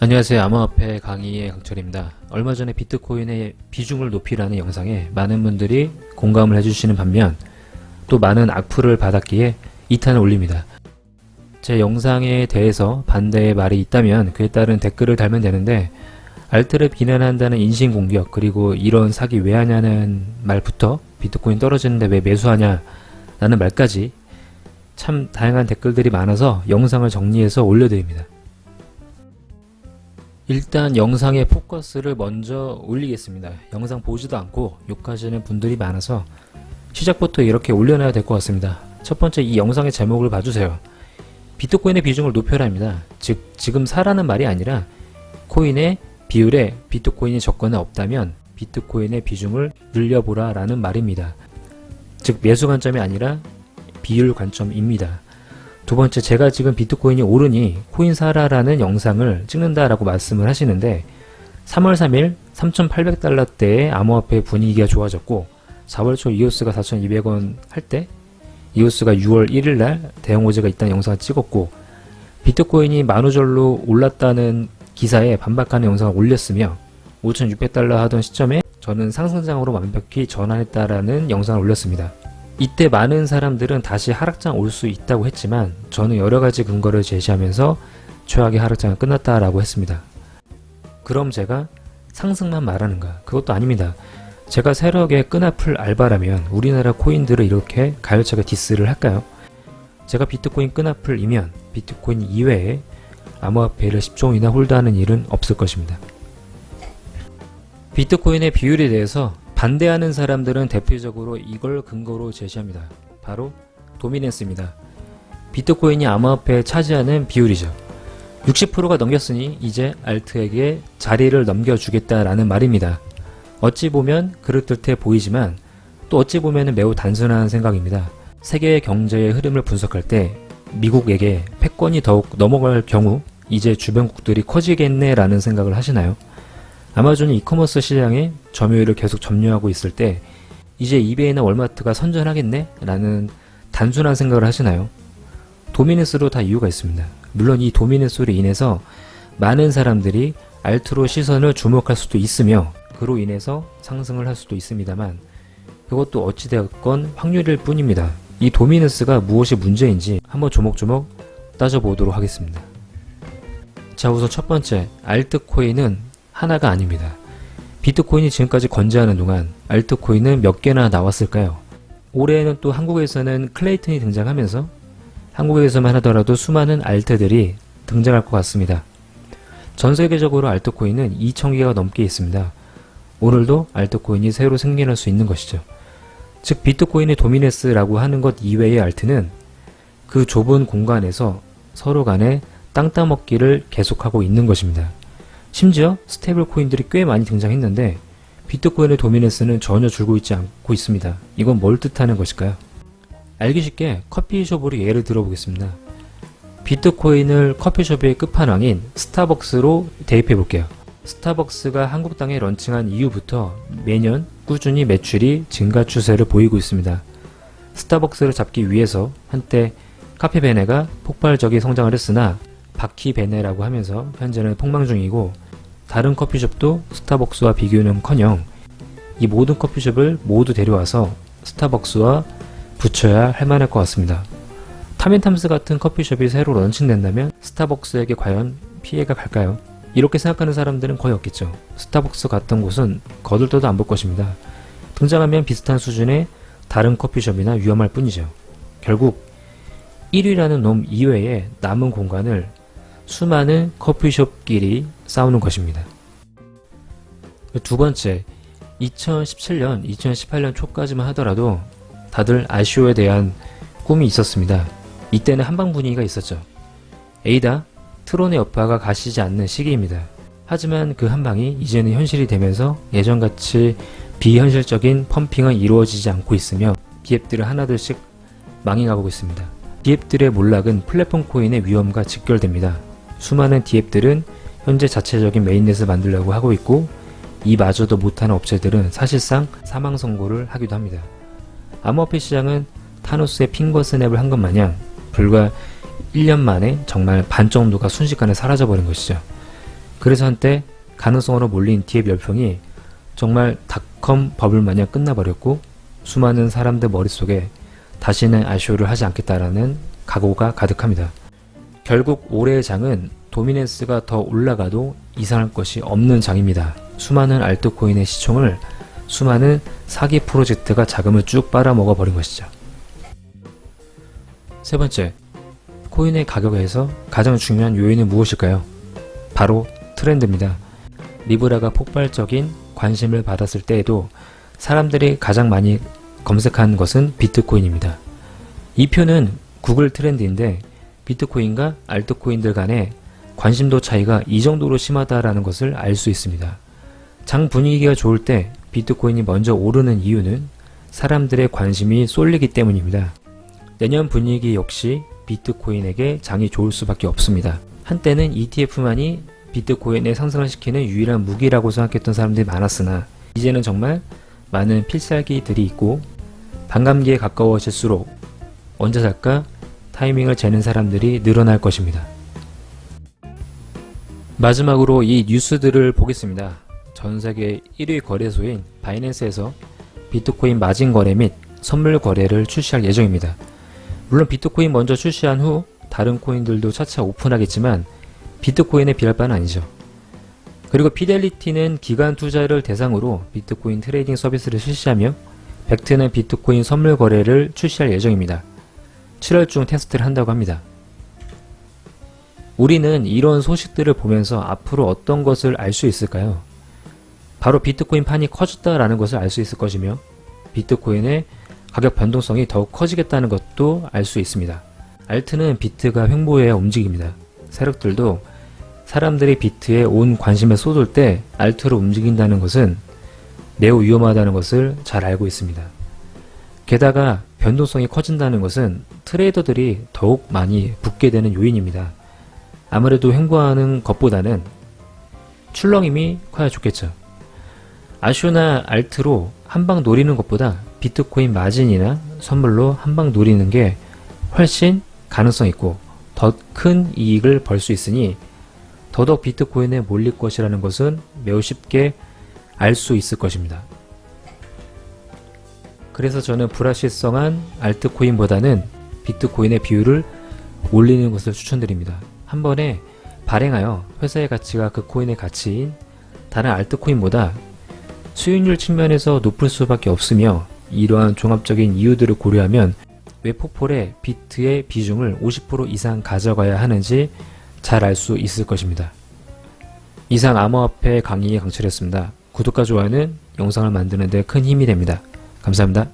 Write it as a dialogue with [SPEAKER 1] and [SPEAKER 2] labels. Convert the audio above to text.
[SPEAKER 1] 안녕하세요. 암호화폐 강의의 강철입니다. 얼마 전에 비트코인의 비중을 높이라는 영상에 많은 분들이 공감을 해주시는 반면 또 많은 악플을 받았기에 2탄을 올립니다. 제 영상에 대해서 반대의 말이 있다면 그에 따른 댓글을 달면 되는데 알트를 비난한다는 인신공격 그리고 이런 사기 왜 하냐는 말부터 비트코인 떨어지는데 왜 매수하냐 라는 말까지 참 다양한 댓글들이 많아서 영상을 정리해서 올려드립니다. 일단 영상의 포커스를 먼저 올리겠습니다. 영상 보지도 않고 욕하시는 분들이 많아서 시작부터 이렇게 올려놔야 될 것 같습니다. 첫 번째 이 영상의 제목을 봐주세요. 비트코인의 비중을 높여라입니다. 즉 지금 사라는 말이 아니라 코인의 비율에 비트코인이 조건에 없다면 비트코인의 비중을 늘려보라 라는 말입니다. 즉 매수 관점이 아니라 비율 관점입니다. 두 번째, 제가 지금 비트코인이 오르니 코인 사라라는 영상을 찍는다라고 말씀을 하시는데 3월 3일 3,800달러대의 암호화폐 분위기가 좋아졌고 4월 초 이오스가 4,200원 할 때 이오스가 6월 1일날 대형 호재가 있다는 영상을 찍었고 비트코인이 만우절로 올랐다는 기사에 반박하는 영상을 올렸으며 5,600달러 하던 시점에 저는 상승장으로 완벽히 전환했다라는 영상을 올렸습니다. 이때 많은 사람들은 다시 하락장 올 수 있다고 했지만 저는 여러가지 근거를 제시하면서 최악의 하락장은 끝났다라고 했습니다. 그럼 제가 상승만 말하는가? 그것도 아닙니다. 제가 세력의 끈앞을 알바라면 우리나라 코인들을 이렇게 가열차게 디스를 할까요? 제가 비트코인 끈앞을 이면 비트코인 이외에 암호화폐를 10종이나 홀드하는 일은 없을 것입니다. 비트코인의 비율에 대해서 반대하는 사람들은 대표적으로 이걸 근거로 제시합니다. 바로 도미넌스입니다. 비트코인이 암호화폐에 차지하는 비율이죠. 60%가 넘겼으니 이제 알트에게 자리를 넘겨주겠다라는 말입니다. 어찌 보면 그럴듯해 보이지만 또 어찌 보면 매우 단순한 생각입니다. 세계의 경제의 흐름을 분석할 때 미국에게 패권이 더욱 넘어갈 경우 이제 주변국들이 커지겠네 라는 생각을 하시나요? 아마존이 이커머스 시장에 점유율을 계속 점유하고 있을 때 이제 이베이나 월마트가 선전하겠네? 라는 단순한 생각을 하시나요? 도미넌스로 다 이유가 있습니다. 물론 이 도미넌스로 인해서 많은 사람들이 알트로 시선을 주목할 수도 있으며 그로 인해서 상승을 할 수도 있습니다만 그것도 어찌되었건 확률일 뿐입니다. 이 도미넌스가 무엇이 문제인지 한번 조목조목 따져보도록 하겠습니다. 자, 우선 첫 번째, 알트코인은 하나가 아닙니다. 비트코인이 지금까지 건재하는 동안 알트코인은 몇 개나 나왔을까요? 올해에는 또 한국에서는 클레이튼이 등장하면서 한국에서만 하더라도 수많은 알트들이 등장할 것 같습니다. 전 세계적으로 알트코인은 2,000개가 넘게 있습니다. 오늘도 알트코인이 새로 생겨날 수 있는 것이죠. 즉 비트코인의 도미넌스라고 하는 것 이외의 알트는 그 좁은 공간에서 서로 간에 땅 따먹기를 계속하고 있는 것입니다. 심지어 스테이블 코인들이 꽤 많이 등장했는데 비트코인의 도미넌스는 전혀 줄고 있지 않고 있습니다. 이건 뭘 뜻하는 것일까요? 알기 쉽게 커피숍으로 예를 들어보겠습니다. 비트코인을 커피숍의 끝판왕인 스타벅스로 대입해 볼게요. 스타벅스가 한국 땅에 런칭한 이후부터 매년 꾸준히 매출이 증가 추세를 보이고 있습니다. 스타벅스를 잡기 위해서 한때 카페베네가 폭발적인 성장을 했으나 바퀴베네라고 하면서 현재는 폭망 중이고 다른 커피숍도 스타벅스와 비교는커녕 이 모든 커피숍을 모두 데려와서 스타벅스와 붙여야 할 만할 것 같습니다. 타멘탐스 같은 커피숍이 새로 런칭된다면 스타벅스에게 과연 피해가 갈까요? 이렇게 생각하는 사람들은 거의 없겠죠. 스타벅스 같은 곳은 거들떠도 안 볼 것입니다. 등장하면 비슷한 수준의 다른 커피숍이나 위험할 뿐이죠. 결국 1위라는 놈 이외에 남은 공간을 수많은 커피숍끼리 싸우는 것입니다. 두 번째, 2017년, 2018년 초까지만 하더라도 다들 ICO에 대한 꿈이 있었습니다. 이때는 한방 분위기가 있었죠. 에이다, 트론의 여파가 가시지 않는 시기입니다. 하지만 그 한방이 이제는 현실이 되면서 예전같이 비현실적인 펌핑은 이루어지지 않고 있으며 비앱들은 하나둘씩 망해가고 있습니다. 디앱들의 몰락은 플랫폼 코인의 위험과 직결됩니다. 수많은 디앱들은 현재 자체적인 메인넷을 만들려고 하고 있고 이마저도 못하는 업체들은 사실상 사망 선고를 하기도 합니다. 암호화폐 시장은 타노스의 핑거 스냅을 한 것 마냥 불과 1년 만에 정말 반 정도가 순식간에 사라져버린 것이죠. 그래서 한때 가능성으로 몰린 DF 열풍이 정말 닷컴 버블 마냥 끝나버렸고 수많은 사람들 머릿속에 다시는 ICO를 하지 않겠다라는 각오가 가득합니다. 결국 올해의 장은 도미넨스가 더 올라가도 이상할 것이 없는 장입니다. 수많은 알트코인의 시총을 수많은 사기 프로젝트가 자금을 쭉 빨아먹어 버린 것이죠. 세 번째, 코인의 가격에서 가장 중요한 요인은 무엇일까요? 바로 트렌드입니다. 리브라가 폭발적인 관심을 받았을 때에도 사람들이 가장 많이 검색한 것은 비트코인입니다. 이 표는 구글 트렌드인데 비트코인과 알트코인들 간의 관심도 차이가 이 정도로 심하다라는 것을 알 수 있습니다. 장 분위기가 좋을 때 비트코인이 먼저 오르는 이유는 사람들의 관심이 쏠리기 때문입니다. 내년 분위기 역시 비트코인에게 장이 좋을 수밖에 없습니다. 한때는 ETF만이 비트코인의 상승을 시키는 유일한 무기라고 생각했던 사람들이 많았으나 이제는 정말 많은 필살기들이 있고 반감기에 가까워질수록 언제 살까 타이밍을 재는 사람들이 늘어날 것입니다. 마지막으로 이 뉴스들을 보겠습니다. 전세계 1위 거래소인 바이낸스에서 비트코인 마진 거래 및 선물 거래를 출시할 예정입니다. 물론 비트코인 먼저 출시한 후 다른 코인들도 차차 오픈하겠지만 비트코인에 비할 바는 아니죠. 그리고 피델리티는 기관 투자를 대상으로 비트코인 트레이딩 서비스를 실시하며 벡트는 비트코인 선물 거래를 출시할 예정입니다. 7월 중 테스트를 한다고 합니다. 우리는 이런 소식들을 보면서 앞으로 어떤 것을 알 수 있을까요? 바로 비트코인 판이 커졌다라는 것을 알 수 있을 것이며 비트코인의 가격 변동성이 더욱 커지겠다는 것도 알 수 있습니다. 알트는 비트가 횡보해야 움직입니다. 세력들도 사람들이 비트에 온 관심을 쏟을 때 알트로 움직인다는 것은 매우 위험하다는 것을 잘 알고 있습니다. 게다가 변동성이 커진다는 것은 트레이더들이 더욱 많이 붙게 되는 요인입니다. 아무래도 횡보하는 것보다는 출렁임이 커야 좋겠죠. ICO나 알트로 한방 노리는 것보다 비트코인 마진이나 선물로 한방 노리는 게 훨씬 가능성 있고 더 큰 이익을 벌 수 있으니 더더욱 비트코인에 몰릴 것이라는 것은 매우 쉽게 알 수 있을 것입니다. 그래서 저는 불확실성한 알트코인보다는 비트코인의 비율을 올리는 것을 추천드립니다. 한 번에 발행하여 회사의 가치가 그 코인의 가치인 다른 알트코인보다 수익률 측면에서 높을 수밖에 없으며 이러한 종합적인 이유들을 고려하면 왜 폭포에 비트의 비중을 50% 이상 가져가야 하는지 잘 알 수 있을 것입니다. 이상 암호화폐 강의 강철이었습니다. 구독과 좋아요는 영상을 만드는 데 큰 힘이 됩니다. 감사합니다.